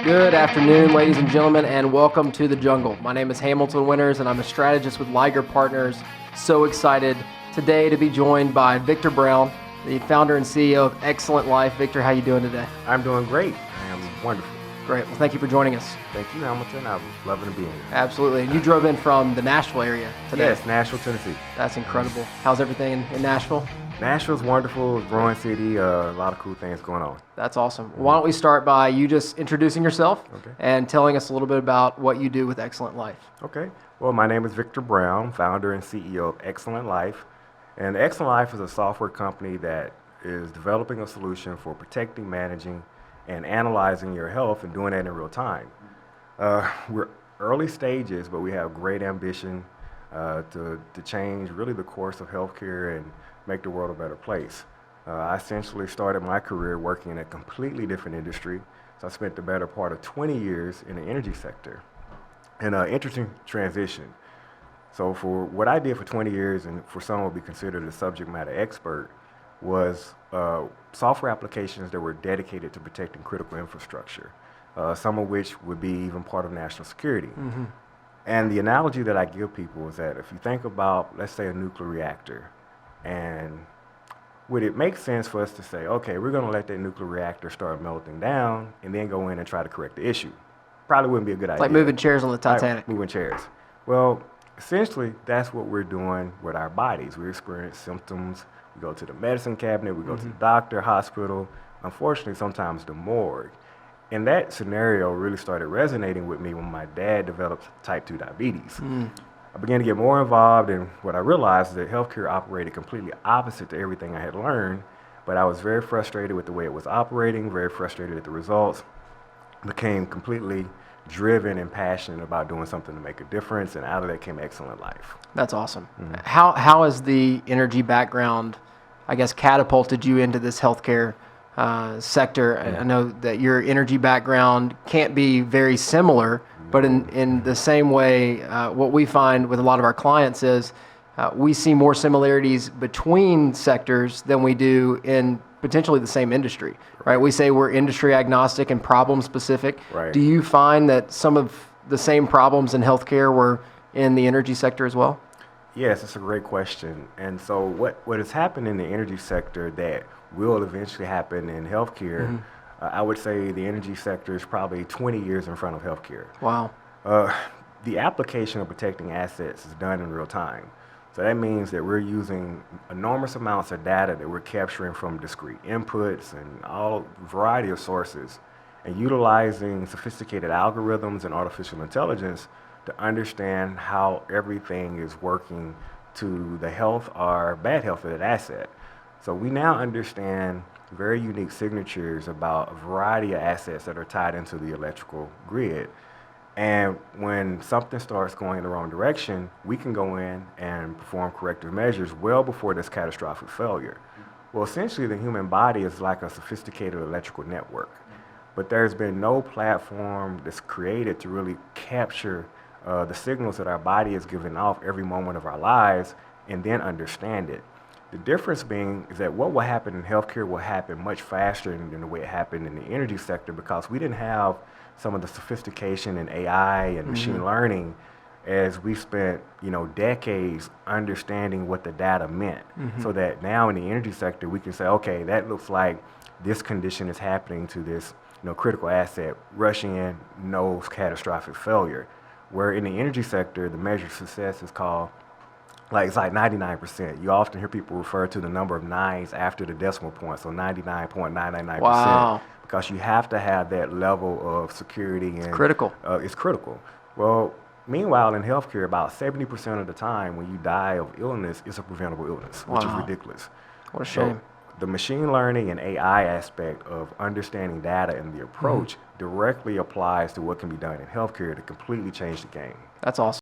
Good afternoon, ladies and gentlemen, and welcome to the jungle. My name is Hamilton Winters, and I'm a strategist with Liger Partners. So excited today to be joined by Victor Brown, the founder and CEO of Xcellent Life. Victor, how you doing today? I'm doing great. I am wonderful. Great. Well, thank you for joining us. Thank you, Hamilton. I'm loving to be here. Absolutely. And you drove in from the Nashville area today. Yes, Nashville, Tennessee. That's incredible. How's everything in Nashville? Nashville's wonderful, growing city, a lot of cool things going on. That's awesome. Why don't we start by you just introducing yourself Okay. and telling us a little bit about what you do with Xcellent Life. Okay. Well, my name is Victor Brown, founder and CEO of Xcellent Life. And Xcellent Life is a software company that is developing a solution for protecting, managing, and analyzing your health and doing that in real time. We're early stages, but we have great ambition to change really the course of healthcare and make the world a better place. I essentially started my career working in a completely different industry. So I spent the better part of 20 years in the energy sector. And interesting transition. So for what I did for 20 years, and for some would be considered a subject matter expert, was software applications that were dedicated to protecting critical infrastructure, some of which would be even part of national security. Mm-hmm. And the analogy that I give people is that if you think about, let's say, a nuclear reactor, and would it make sense for us to say, okay, we're going to let that nuclear reactor start melting down and then go in and try to correct the issue? Probably wouldn't be a good idea. Like moving chairs on the Titanic. Like moving chairs. Well, essentially, that's what we're doing with our bodies. We experience symptoms. We go to the medicine cabinet. We go to the doctor, hospital. Unfortunately, sometimes the morgue. And that scenario really started resonating with me when my dad developed type 2 diabetes. I began to get more involved, and what I realized is that healthcare operated completely opposite to everything I had learned, but I was very frustrated with the way it was operating, very frustrated at the results, became completely driven and passionate about doing something to make a difference, and out of that came Xcellent Life. That's awesome. How has the energy background, I guess, catapulted you into this healthcare sector? I know that your energy background can't be very similar, but in the same way, what we find with a lot of our clients is we see more similarities between sectors than we do in potentially the same industry, right? We say we're industry agnostic and problem specific. Right. Do you find that some of the same problems in healthcare were in the energy sector as well? Yes, that's a great question. And so what has happened in the energy sector that will eventually happen in healthcare, I would say the energy sector is probably 20 years in front of healthcare. Wow. The application of protecting assets is done in real time. So that means that we're using enormous amounts of data that we're capturing from discrete inputs and all variety of sources, and utilizing sophisticated algorithms and artificial intelligence to understand how everything is working to the health or bad health of that asset. So we now understand very unique signatures about a variety of assets that are tied into the electrical grid. And when something starts going in the wrong direction, we can go in and perform corrective measures well before there's catastrophic failure. Well, essentially, the human body is like a sophisticated electrical network. But there's been no platform that's created to really capture the signals that our body is giving off every moment of our lives and then understand it. The difference being is that what will happen in healthcare will happen much faster than the way it happened in the energy sector, because we didn't have some of the sophistication in AI and machine learning as we spent, decades understanding what the data meant. So that now in the energy sector, we can say, okay, that looks like this condition is happening to this, critical asset, rushing in, no catastrophic failure. Where in the energy sector, the measure of success is called, it's like 99%. You often hear people refer to the number of nines after the decimal point, so 99.999%. Wow. Because you have to have that level of security. And critical. It's critical. Well, meanwhile, in healthcare, about 70% of the time when you die of illness, it's a preventable illness, which is ridiculous. What a shame. So the machine learning and AI aspect of understanding data and the approach directly applies to what can be done in healthcare to completely change the game. That's awesome.